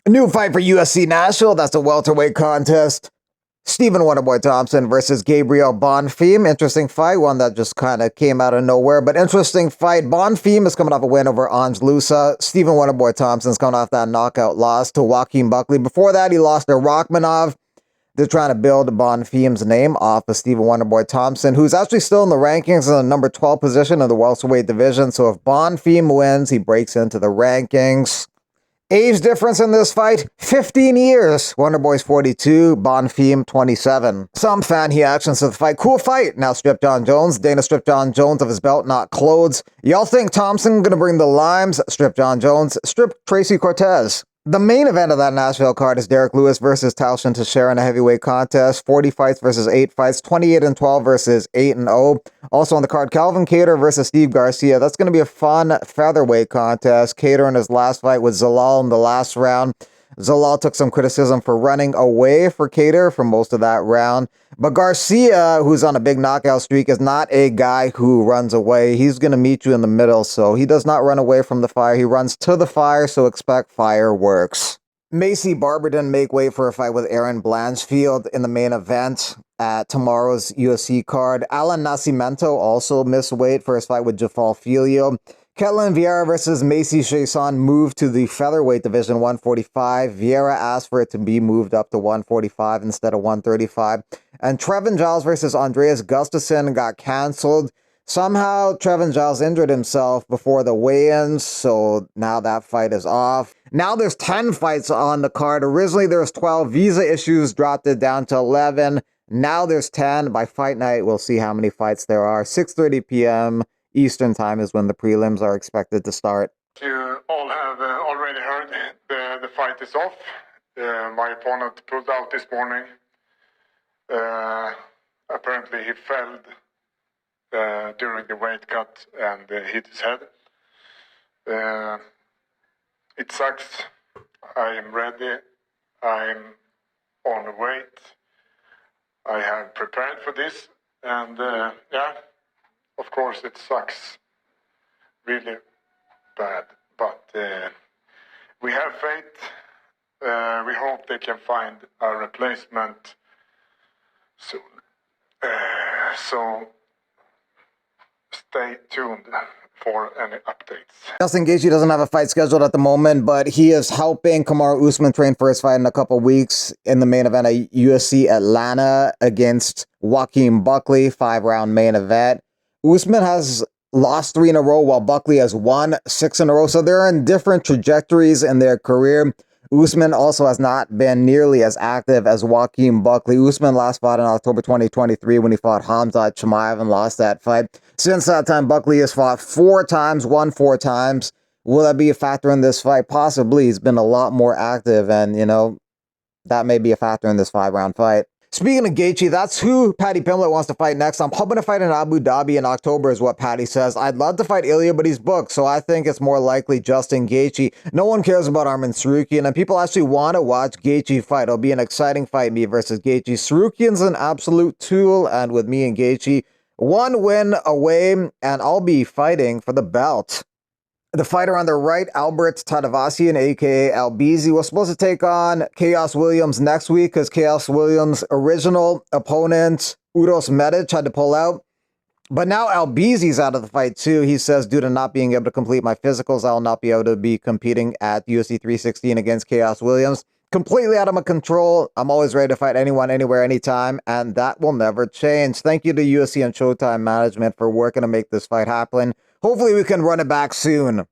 A new fight for UFC Nashville. That's a welterweight contest. Stephen Wonderboy Thompson versus Gabriel Bonfim. Interesting fight, one that just kind of came out of nowhere, but interesting fight. Bonfim is coming off a win over Ange Lusa. Stephen Wonderboy Thompson's coming off that knockout loss to Joaquin Buckley. Before that, he lost to Rachmanov. They're trying to build Bonfim's name off of Stephen Wonderboy Thompson, who's actually still in the rankings in the number 12 position in the welterweight division. So if Bonfim wins, he breaks into the rankings. Age difference in this fight, 15 years. Wonderboy's 42, Bonfim 27. Some fan reactions to the fight. Cool fight. Now strip John Jones. Dana stripped John Jones of his belt, not clothes. Y'all think Thompson gonna bring the limes? Strip John Jones. Strip Tracy Cortez. The main event of that Nashville card is Derek Lewis versus Towson Teixeira in a heavyweight contest. 40 fights versus 8 fights. 28-12 versus 8-0. Also on the card, Calvin Kattar versus Steve Garcia. That's going to be a fun featherweight contest. Kattar in his last fight with Zalal in the last round. Zalal took some criticism for running away for Kattar for most of that round. But Garcia, who's on a big knockout streak, is not a guy who runs away. He's going to meet you in the middle, so he does not run away from the fire. He runs to the fire, so expect fireworks. Macy Barber didn't make weight for a fight with Aaron Blanchfield in the main event at tomorrow's UFC card. Alan Nascimento also missed weight for his fight with Jafal Filio. Ketlin Vieira versus Macy Chiasson moved to the featherweight division 145. Vieira asked for it to be moved up to 145 instead of 135. And Trevin Giles versus Andreas Gustafsson got canceled. Somehow, Trevin Giles injured himself before the weigh-ins, so now that fight is off. Now there's 10 fights on the card. Originally, there was 12. Visa issues dropped it down to 11. Now there's 10. By fight night, we'll see how many fights there are. 6:30 p.m. Eastern time is when the prelims are expected to start. You all have already heard the fight is off. My opponent pulled out this morning. Apparently he fell during the weight cut and hit his head. It sucks. I am ready. I'm on weight. I have prepared for this, and yeah, of course it sucks really bad, but we have faith. We hope they can find a replacement soon. So stay tuned for any updates. Justin Gaethje doesn't have a fight scheduled at the moment, but he is helping Kamaru Usman train for his fight in a couple weeks in the main event at UFC Atlanta against Joaquin Buckley, 5-round main event. Usman has lost 3 in a row while Buckley has won 6 in a row, so they're in different trajectories in their career. Usman also has not been nearly as active as Joaquin Buckley. Usman last fought in October 2023 when he fought Khamzat Chimaev and lost that fight. Since that time, Buckley has fought 4 times, won 4 times. Will that be a factor in this fight? Possibly. He's been a lot more active, and, you know, that may be a factor in this 5-round fight. Speaking of Gaethje, that's who Paddy Pimblett wants to fight next. I'm hoping to fight in Abu Dhabi in October is what Paddy says. I'd love to fight Ilya, but he's booked, so I think it's more likely Justin Gaethje. No one cares about Arman Tsarukyan, and people actually want to watch Gaethje fight. It'll be an exciting fight, me versus Gaethje. Tsarukyan's an absolute tool, and with me and Gaethje, 1 win away, and I'll be fighting for the belt. The fighter on the right, Albert Tadavassian, a.k.a. Albizi, was supposed to take on Chaos Williams next week because Chaos Williams' original opponent, Uros Medic, had to pull out. But now Albizi's out of the fight too. He says, due to not being able to complete my physicals, I'll not be able to be competing at UFC 316 against Chaos Williams. Completely out of my control. I'm always ready to fight anyone, anywhere, anytime, and that will never change. Thank you to UFC and Showtime management for working to make this fight happen. Hopefully we can run it back soon.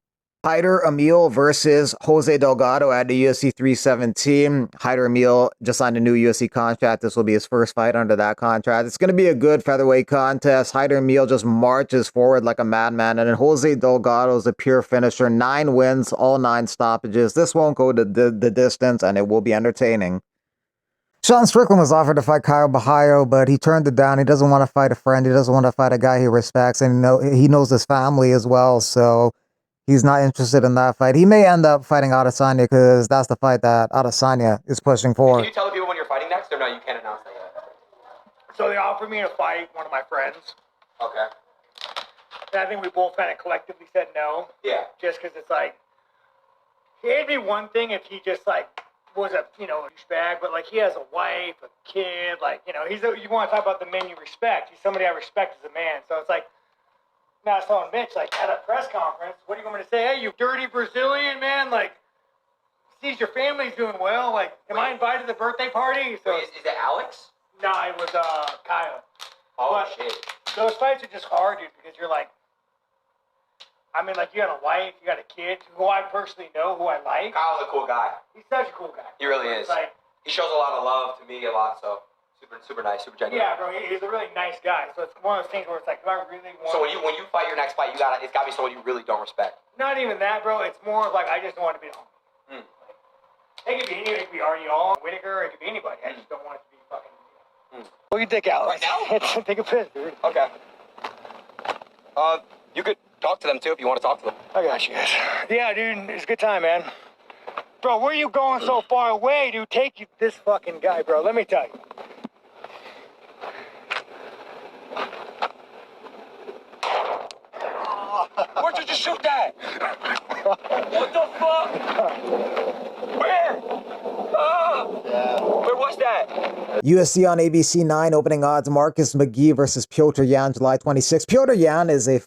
Hyder Emil versus Jose Delgado at the UFC 317. Hyder Emil just signed a new UFC contract. This will be his first fight under that contract. It's going to be a good featherweight contest. Hyder Emil just marches forward like a madman. And then Jose Delgado is a pure finisher. 9 wins, all 9 stoppages. This won't go the distance, and it will be entertaining. Sean Strickland was offered to fight Kyle Bahayo, but he turned it down. He doesn't want to fight a friend. He doesn't want to fight a guy he respects, and he knows his family as well, so he's not interested in that fight. He may end up fighting Adesanya because that's the fight that Adesanya is pushing for. Can you tell the people when you're fighting next, or no, you can't announce that yet? So they offered me to fight one of my friends. Okay. And I think we both kind of collectively said no. Yeah. Just because it's like, It'd be one thing if he just like was a a douchebag, but like he has a wife, a kid, like you want to talk about the men you respect. He's somebody I respect as a man. So it's like, now I was telling Mitch, like at a press conference, what are you going to say? Hey, you dirty Brazilian man, like sees your family's doing well. Like, am I invited to the birthday party? So Wait, is it Alex? no, it was Kyle. Oh But shit. those fights are just hard, dude, because you're like, I mean, like you got a wife, you got a kid, who I personally know, who I like. Kyle's a cool guy. He's such a cool guy. He really It's is. like, He shows a lot of love to me a lot, so super nice, super genuine. yeah, bro, he's a really nice guy. So it's one of those things where it's like, do I really want? So when you fight your next fight, it's gotta be someone you really don't respect. Not even that, bro. It's more of like I just don't want to be home. It could be anyone. It could be Arnie Whitaker. It could be anybody. I just don't want it to be fucking. What do you think, Alex? Right now? Take a piss, dude. Okay. You could talk to them too if you want to talk to them. I got you guys. Yeah, dude, it's a good time, man. Bro, where you going so far away, dude? Take you this fucking guy, bro. Let me tell you. Where'd you just shoot that? What the fuck? Where? Where was that? UFC on ABC 9 opening odds, Marcus McGee versus Piotr Yan, July 26. Piotr Yan is a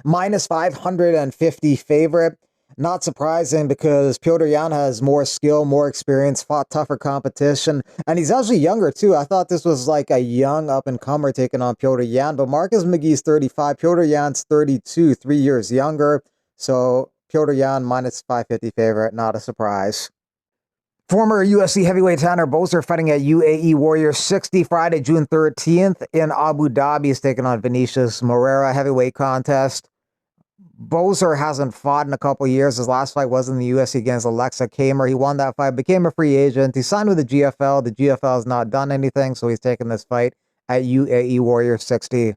minus 550 favorite. Not surprising because Piotr Yan has more skill, more experience, fought tougher competition, and he's actually younger too. I thought this was like a young up-and-comer taking on Piotr Yan, but Marcus McGee's 35, Piotr Yan's 32, 3 years younger. So Piotr Yan minus 550 favorite, not a surprise. Former UFC heavyweight Tanner Boser fighting at UAE Warrior 60 Friday, June 13th in Abu Dhabi. Is taking on Vinicius Moreira, heavyweight contest. Boser hasn't fought in a couple years. His last fight was in the UFC against Alexa Kamer. He won that fight, became a free agent. He signed with the GFL. The GFL has not done anything, so he's taking this fight at UAE Warrior 60.